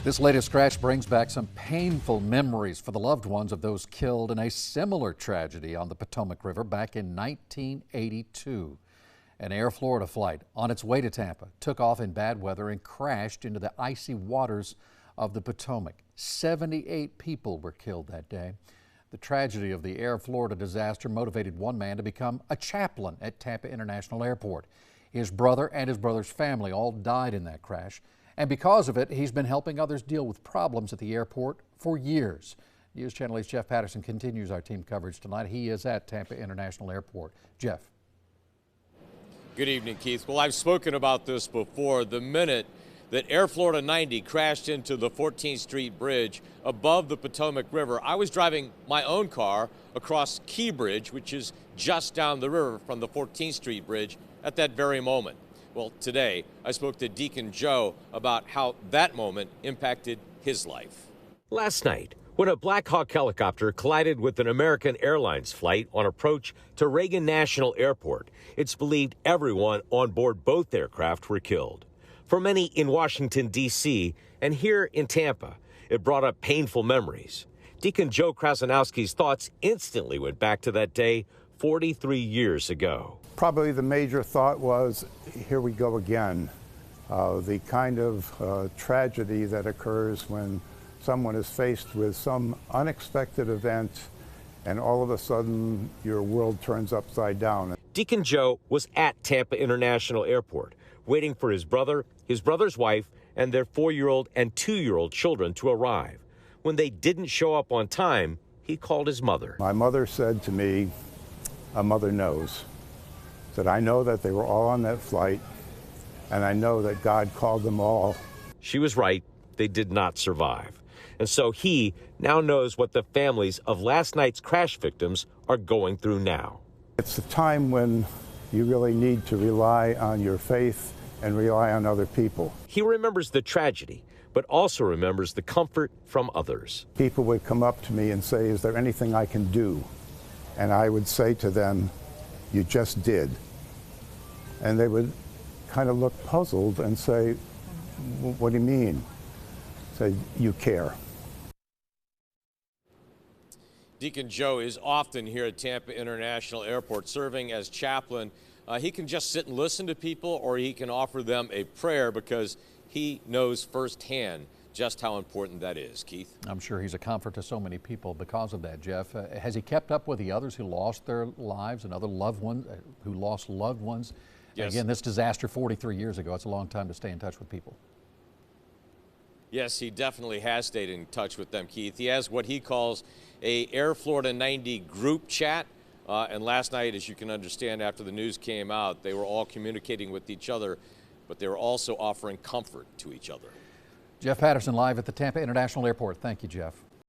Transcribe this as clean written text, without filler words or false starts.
This latest crash brings back some painful memories for the loved ones of those killed in a similar tragedy on the Potomac River back in 1982. An Air Florida flight on its way to Tampa took off in bad weather and crashed into the icy waters of the Potomac. 78 people were killed that day. The tragedy of the Air Florida disaster motivated one man to become a chaplain at Tampa International Airport. His brother and his brother's family all died in that crash. And because of it, he's been helping others deal with problems at the airport for years. News Channel 8's Jeff Patterson continues our team coverage tonight. He is at Tampa International Airport. Jeff. Good evening, Keith. Well, I've spoken about this before. The minute that Air Florida 90 crashed into the 14th Street Bridge above the Potomac River, I was driving my own car across Key Bridge, which is just down the river from the 14th Street Bridge, at that very moment. Well, today I spoke to Deacon Joe about how that moment impacted his life. Last night, when a Black Hawk helicopter collided with an American Airlines flight on approach to Reagan National Airport, it's believed everyone on board both aircraft were killed. For many in Washington, D.C., and here in Tampa, it brought up painful memories. Deacon Joe Krasanowski's thoughts instantly went back to that day 43 years ago. Probably the major thought was, here we go again. The kind of tragedy that occurs when someone is faced with some unexpected event and all of a sudden your world turns upside down. Deacon Joe was at Tampa International Airport, waiting for his brother, his brother's wife, and their 4-year-old and 2-year-old children to arrive. When they didn't show up on time, he called his mother. My mother said to me, a mother knows, that I know that they were all on that flight, and I know that God called them all. She was right. They did not survive. And so he now knows what the families of last night's crash victims are going through now. It's a time when you really need to rely on your faith and rely on other people. He remembers the tragedy, but also remembers the comfort from others. People would come up to me and say, is there anything I can do? And I would say to them, you just did. And they would kind of look puzzled and say, what do you mean? Say, you care. Deacon Joe is often here at Tampa International Airport serving as chaplain. He can just sit and listen to people, or he can offer them a prayer, because he knows firsthand just how important that is. Keith? I'm sure he's a comfort to so many people because of that, Jeff. Has he kept up with the others who lost their lives and other loved ones who lost loved ones? Yes. Again, this disaster 43 years ago, it's a long time to stay in touch with people. Yes, he definitely has stayed in touch with them, Keith. He has what he calls a Air Florida 90 group chat. And last night, as you can understand, after the news came out, they were all communicating with each other, but they were also offering comfort to each other. Jeff Patterson live at the Tampa International Airport. Thank you, Jeff.